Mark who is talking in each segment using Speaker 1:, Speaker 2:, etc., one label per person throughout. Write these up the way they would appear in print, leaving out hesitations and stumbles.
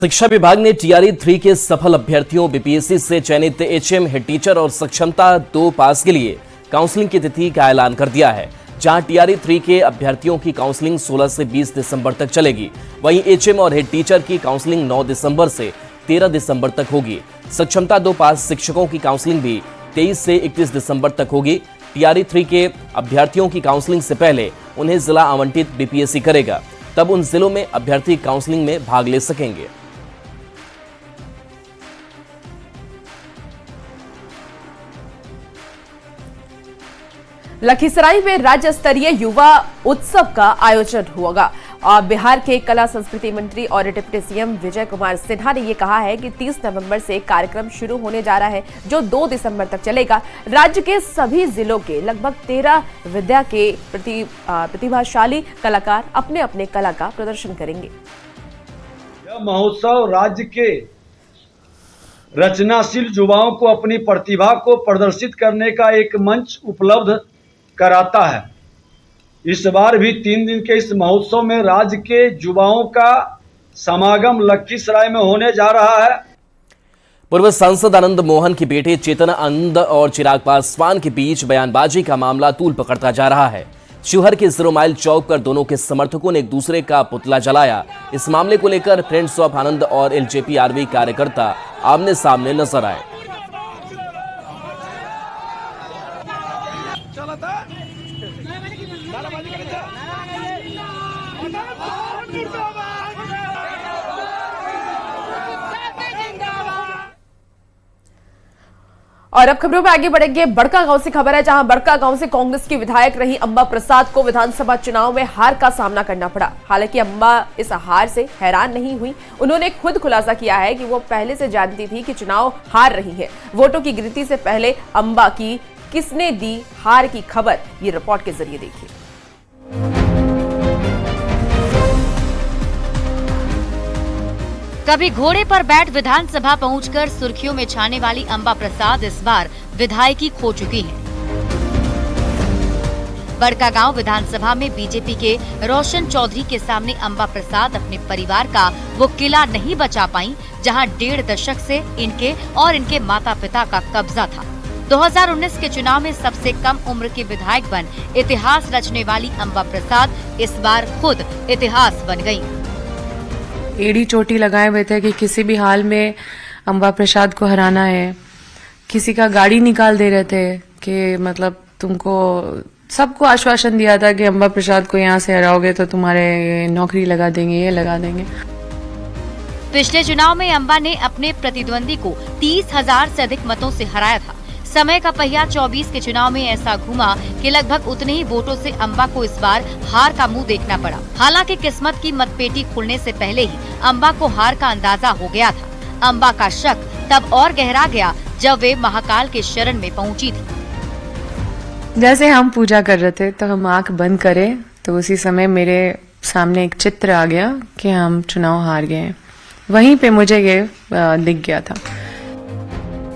Speaker 1: शिक्षा विभाग ने टीआरई 3 के सफल अभ्यर्थियों बीपीएससी से चयनित एचएम, हेड टीचर और सक्षमता 2 पास के लिए काउंसलिंग की तिथि का ऐलान कर दिया है। जहां टीआरई 3 के अभ्यर्थियों की काउंसलिंग 16 से 20 दिसंबर तक चलेगी, वहीं एचएम और हेड टीचर की काउंसलिंग 9 दिसंबर से 13 दिसंबर तक होगी। सक्षमता 2 पास शिक्षकों की काउंसलिंग भी 23 से 31 दिसंबर तक होगी। टीआरई 3 के अभ्यर्थियों की काउंसलिंग से पहले उन्हें जिला आवंटित बीपीएससी करेगा, तब उन जिलों में अभ्यर्थी काउंसलिंग में भाग ले सकेंगे।
Speaker 2: लखीसराय में राज्य स्तरीय युवा उत्सव का आयोजन होगा और बिहार के कला संस्कृति मंत्री और डिप्टी सीएम विजय कुमार सिन्हा ने ये कहा है कि 30 नवंबर से कार्यक्रम शुरू होने जा रहा है, जो 2 दिसंबर तक चलेगा। राज्य के सभी जिलों के लगभग 13 विद्या के प्रतिभाशाली कलाकार अपने अपने कला का प्रदर्शन करेंगे।
Speaker 3: यह महोत्सव राज्य के रचनाशील युवाओं को अपनी प्रतिभा को प्रदर्शित करने का एक मंच उपलब्ध कराता है। इस बार भी 3 दिन के इस महोत्सव में राज्य के युवाओं का समागम लखीसराय में होने जा रहा है।
Speaker 1: पूर्व सांसद आनंद मोहन के बेटे चेतन आनंद और चिराग पासवान के बीच बयानबाजी का मामला तूल पकड़ता जा रहा है। शिवहर के 0 माइल चौक पर दोनों के समर्थकों ने एक दूसरे का पुतला जलाया। इस मामले को लेकर फ्रेंड्स ऑफ आनंद और एलजेपी आरवी कार्यकर्ता आमने सामने नजर आए।
Speaker 2: और अब खबरों में आगे बढ़ेंगे। बड़का गांव से खबर है, जहां बड़का गांव से कांग्रेस की विधायक रही अंबा प्रसाद को विधानसभा चुनाव में हार का सामना करना पड़ा। हालांकि अंबा इस हार से हैरान नहीं हुई। उन्होंने खुद खुलासा किया है कि वो पहले से जानती थी कि चुनाव हार रही है। वोटों की गिनती से पहले अंबा की किसने दी हार की खबर, ये रिपोर्ट के जरिए देखिए।
Speaker 4: कभी घोड़े पर बैठ विधानसभा पहुंचकर सुर्खियों में छाने वाली अंबा प्रसाद इस बार विधायकी खो चुकी हैं। बड़कागांव विधानसभा में बीजेपी के रोशन चौधरी के सामने अंबा प्रसाद अपने परिवार का वो किला नहीं बचा पाई, जहां 1.5 दशक से इनके और इनके माता पिता का कब्जा था। 2019 के चुनाव में सबसे कम उम्र के विधायक बन इतिहास रचने वाली अंबा प्रसाद इस बार खुद इतिहास बन गयी।
Speaker 5: एड़ी चोटी लगाए हुए थे कि किसी भी हाल में अंबा प्रसाद को हराना है। किसी का गाड़ी निकाल दे रहे थे कि मतलब तुमको, सबको आश्वासन दिया था कि अंबा प्रसाद को यहाँ से हराओगे तो तुम्हारे नौकरी लगा देंगे, ये लगा देंगे।
Speaker 4: पिछले चुनाव में अंबा ने अपने प्रतिद्वंदी को 30,000 से अधिक मतों से हराया था। समय का पहिया 24 के चुनाव में ऐसा घुमा कि लगभग उतने ही वोटों से अंबा को इस बार हार का मुंह देखना पड़ा। हालांकि किस्मत की मतपेटी खुलने से पहले ही अंबा को हार का अंदाजा हो गया था। अंबा का शक तब और गहरा गया जब वे महाकाल के शरण में पहुंची थी।
Speaker 5: जैसे हम पूजा कर रहे थे तो हम आंख बंद करें तो उसी समय मेरे सामने एक चित्र आ गया कि हम चुनाव हार गए। वहीं पे मुझे ये दिख गया था।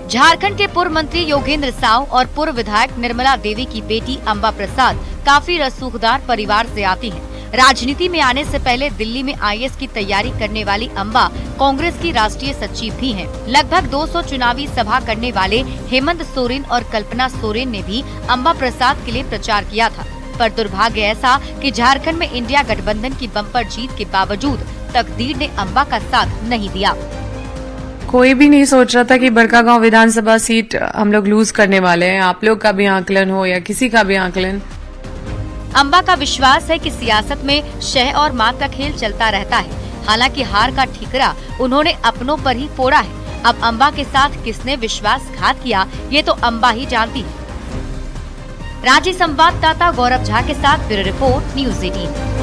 Speaker 4: झारखंड के पूर्व मंत्री योगेंद्र साव और पूर्व विधायक निर्मला देवी की बेटी अंबा प्रसाद काफी रसूखदार परिवार से आती हैं। राजनीति में आने से पहले दिल्ली में आईएएस की तैयारी करने वाली अंबा कांग्रेस की राष्ट्रीय सचिव भी हैं। लगभग 200 चुनावी सभा करने वाले हेमंत सोरेन और कल्पना सोरेन ने भी अंबा प्रसाद के लिए प्रचार किया था। पर दुर्भाग्य ऐसा कि झारखंड में इंडिया गठबंधन की बम्पर जीत के बावजूद तकदीर ने अंबा का साथ नहीं दिया।
Speaker 5: कोई भी नहीं सोच रहा था कि बड़कागांव विधानसभा सीट हम लोग लूज करने वाले हैं। आप लोग का भी आकलन हो या किसी का भी आकलन।
Speaker 4: अंबा का विश्वास है कि सियासत में शह और मात का खेल चलता रहता है। हालांकि हार का ठिकरा उन्होंने अपनों पर ही फोड़ा है। अब अंबा के साथ किसने विश्वासघात किया, ये तो अंबा ही जानती है। रांची संवाददाता गौरव झा के साथ ब्यूरो रिपोर्ट, न्यूज़ 18।